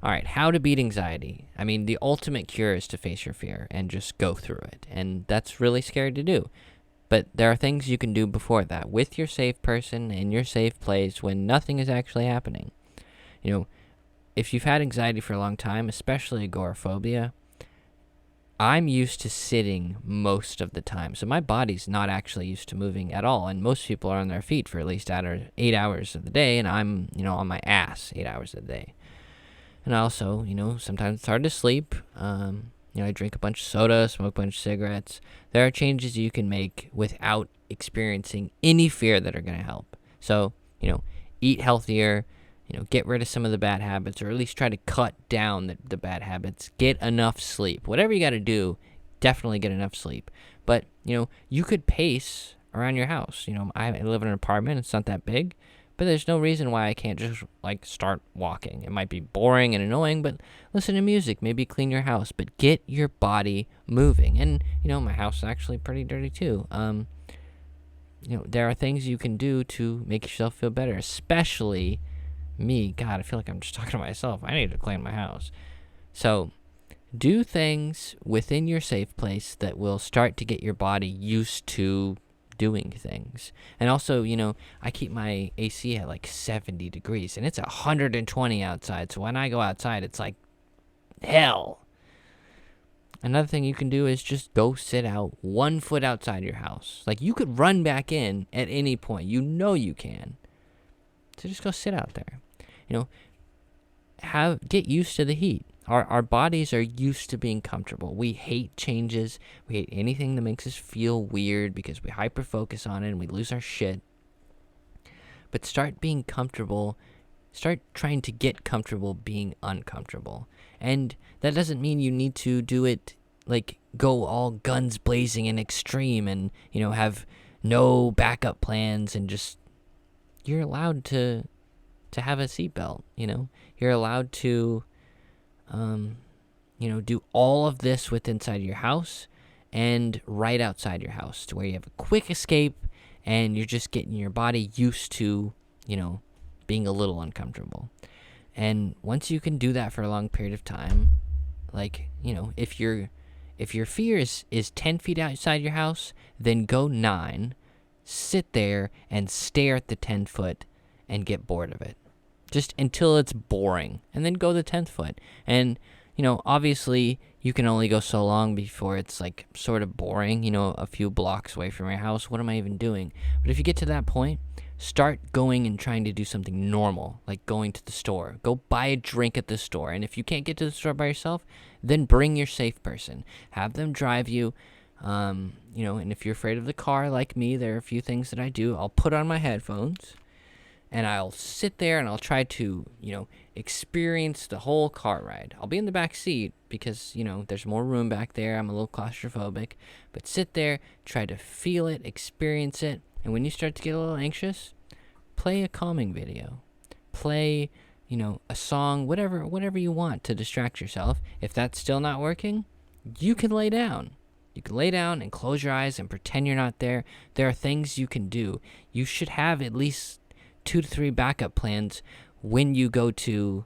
All right, how to beat anxiety. I mean, the ultimate cure is to face your fear and just go through it. And that's really scary to do. But there are things you can do before that with your safe person in your safe place when nothing is actually happening. You know, if you've had anxiety for a long time, especially agoraphobia, I'm used to sitting most of the time. So my body's not actually used to moving at all. And most people are on their feet for at least 8 hours of the day. And I'm, on my ass 8 hours a day. And also, sometimes it's hard to sleep. I drink a bunch of soda, smoke a bunch of cigarettes. There are changes you can make without experiencing any fear that are going to help. So, eat healthier, get rid of some of the bad habits, or at least try to cut down the bad habits. Get enough sleep. Whatever you got to do, definitely get enough sleep. But, you could pace around your house. I live in an apartment. It's not that big. But there's no reason why I can't just, start walking. It might be boring and annoying, but listen to music. Maybe clean your house. But get your body moving. And, my house is actually pretty dirty, too. There are things you can do to make yourself feel better, especially me. God, I feel like I'm just talking to myself. I need to clean my house. So do things within your safe place that will start to get your body used to doing things. And also, I keep my AC at 70 degrees and it's 120 outside. So when I go outside, it's like hell. Another thing you can do is just go sit out 1 foot outside your house. You could run back in at any point. You can. So just go sit out there. Get used to the heat. Our bodies are used to being comfortable. We hate changes. We hate anything that makes us feel weird because we hyper-focus on it and we lose our shit. But start being comfortable. Start trying to get comfortable being uncomfortable. And that doesn't mean you need to do it, go all guns blazing and extreme and, have no backup plans and just... You're allowed to have a seatbelt, You're allowed to... do all of this inside your house and right outside your house to where you have a quick escape and you're just getting your body used to, being a little uncomfortable. And once you can do that for a long period of time, if your fear is 10 feet outside your house, then go 9, sit there and stare at the 10 foot and get bored of it. Just until it's boring, and then go the 10th foot. And, obviously, you can only go so long before it's, sort of boring, a few blocks away from your house. What am I even doing? But if you get to that point, start going and trying to do something normal, like going to the store. Go buy a drink at the store. And if you can't get to the store by yourself, then bring your safe person. Have them drive you. And if you're afraid of the car, like me, there are a few things that I do. I'll put on my headphones. And I'll sit there and I'll try to, experience the whole car ride. I'll be in the back seat because, there's more room back there. I'm a little claustrophobic. But sit there, try to feel it, experience it. And when you start to get a little anxious, play a calming video. Play, a song, whatever you want to distract yourself. If that's still not working, you can lay down. You can lay down and close your eyes and pretend you're not there. There are things you can do. You should have at least 2 to 3 backup plans when you go to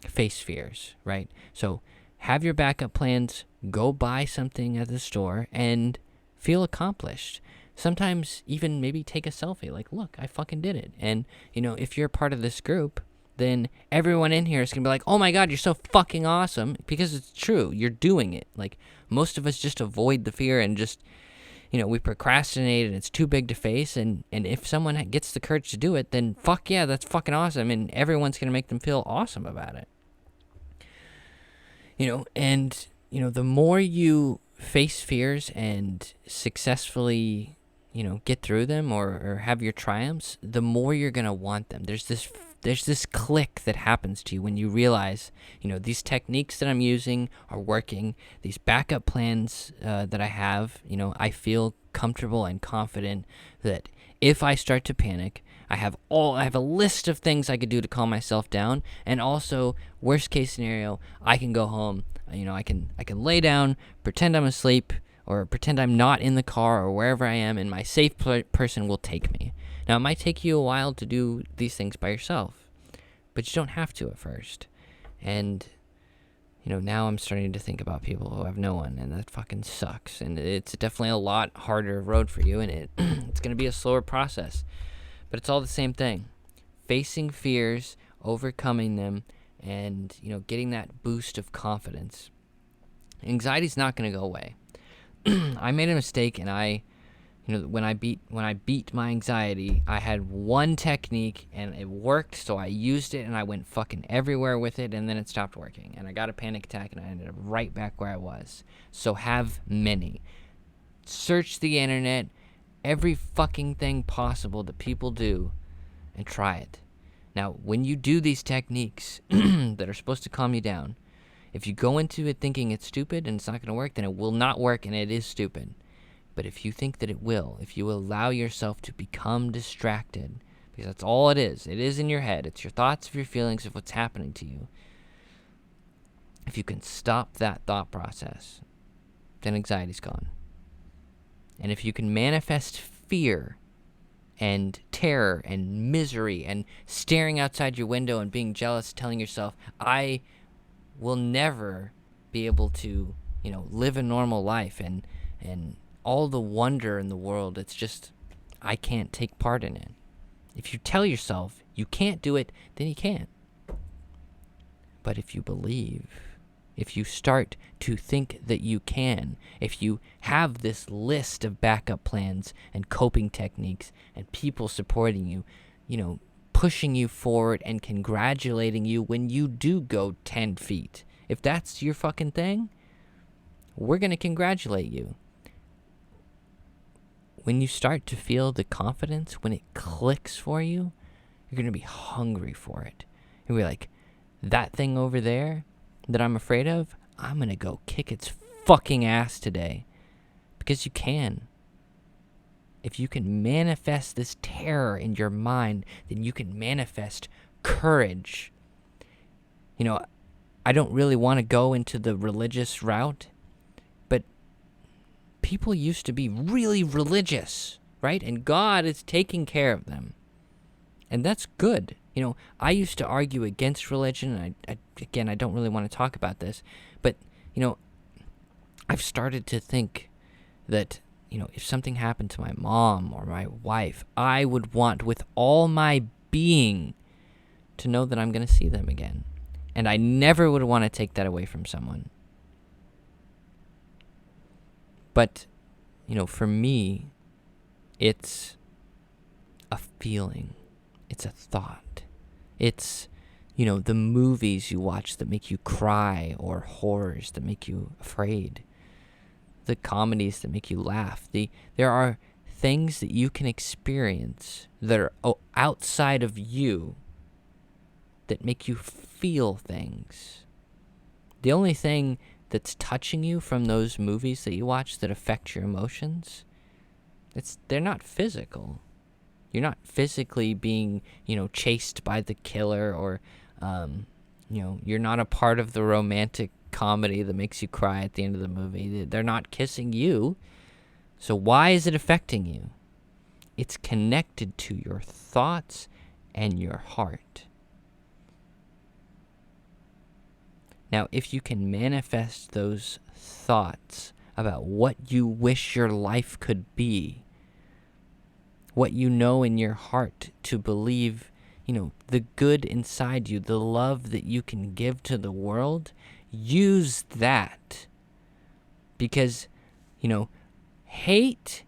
face fears, right? So have your backup plans, go buy something at the store, and feel accomplished. Sometimes even maybe take a selfie, look, I fucking did it. And, if you're part of this group, then everyone in here is going to be like, oh my God, you're so fucking awesome, because it's true, you're doing it. Most of us just avoid the fear and just... we procrastinate and it's too big to face. And if someone gets the courage to do it, then fuck yeah, that's fucking awesome. And everyone's going to make them feel awesome about it. The more you face fears and successfully, get through them or have your triumphs, the more you're going to want them. There's this click that happens to you when you realize, these techniques that I'm using are working. These backup plans that I have, I feel comfortable and confident that if I start to panic, I have a list of things I could do to calm myself down. And also, worst case scenario, I can go home. I can lay down, pretend I'm asleep, or pretend I'm not in the car or wherever I am, and my safe person will take me. Now, it might take you a while to do these things by yourself, but you don't have to at first. And, now I'm starting to think about people who have no one, and that fucking sucks. And it's definitely a lot harder road for you, and it's going to be a slower process. But it's all the same thing. Facing fears, overcoming them, and, getting that boost of confidence. Anxiety's not going to go away. I made a mistake, and when I beat my anxiety, I had one technique and it worked, so I used it and I went fucking everywhere with it, and then it stopped working and I got a panic attack and I ended up right back where I was. So have many. Search the internet, every fucking thing possible that people do, and try it. Now, when you do these techniques that are supposed to calm you down, if you go into it thinking it's stupid and it's not going to work, then it will not work and it is stupid. But if you think that it will, if you allow yourself to become distracted, because that's all it is in your head, it's your thoughts of your feelings of what's happening to you. If you can stop that thought process, then anxiety's gone. And if you can manifest fear and terror and misery and staring outside your window and being jealous, telling yourself, I will never be able to, live a normal life and all the wonder in the world, it's just, I can't take part in it. If you tell yourself you can't do it, then you can't. But if you believe, if you start to think that you can, if you have this list of backup plans and coping techniques and people supporting you, pushing you forward and congratulating you when you do go 10 feet. If that's your fucking thing, we're going to congratulate you. When you start to feel the confidence, when it clicks for you, you're going to be hungry for it. You'll be like, that thing over there that I'm afraid of, I'm going to go kick its fucking ass today. Because you can. If you can manifest this terror in your mind, then you can manifest courage. I don't really want to go into the religious route, but people used to be really religious, right? And God is taking care of them. And that's good. I used to argue against religion, and I don't really want to talk about this, but, I've started to think that, if something happened to my mom or my wife, I would want with all my being to know that I'm going to see them again. And I never would want to take that away from someone. But, for me, it's a feeling. It's a thought. It's, the movies you watch that make you cry, or horrors that make you afraid. The comedies that make you laugh. There are things that you can experience that are outside of you that make you feel things. The only thing that's touching you from those movies that you watch that affect your emotions, they're not physical. You're not physically being, chased by the killer, or, you're not a part of the romantic comedy that makes you cry at the end of the movie. They're not kissing you. So why is it affecting you? It's connected to your thoughts and your heart. Now, if you can manifest those thoughts about what you wish your life could be, what you know in your heart to believe, the good inside you, the love that you can give to the world, use that. Because, hate,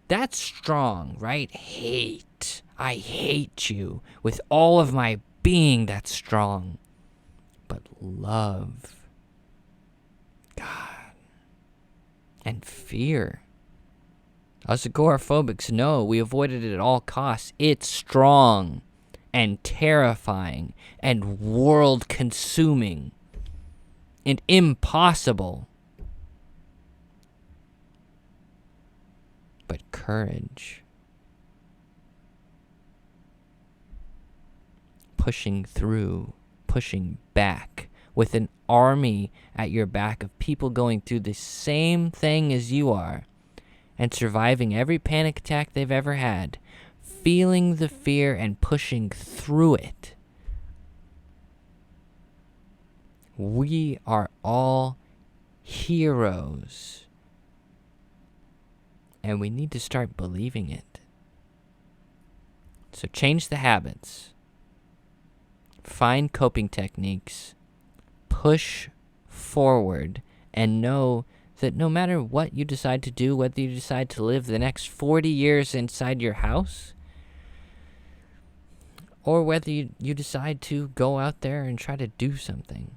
that's strong, right? Hate. I hate you with all of my being, that's strong. But love, God, and fear. Us agoraphobics know we avoided it at all costs. It's strong and terrifying and world-consuming and impossible. But courage, pushing through, pushing back, with an army at your back of people going through the same thing as you are, and surviving every panic attack they've ever had, feeling the fear and pushing through it. We are all heroes. And we need to start believing it. So change the habits. Find coping techniques. Push forward. And know that no matter what you decide to do, whether you decide to live the next 40 years inside your house, or whether you decide to go out there and try to do something,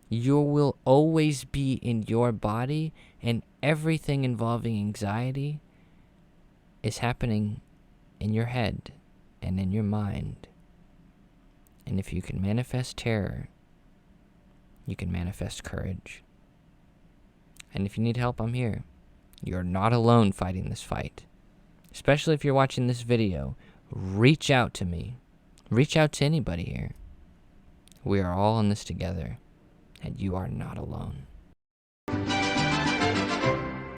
you will always be in your body, and everything involving anxiety is happening in your head and in your mind. And if you can manifest terror, you can manifest courage. And if you need help, I'm here. You're not alone fighting this fight. Especially if you're watching this video, reach out to me. Reach out to anybody here. We are all in this together, and you are not alone.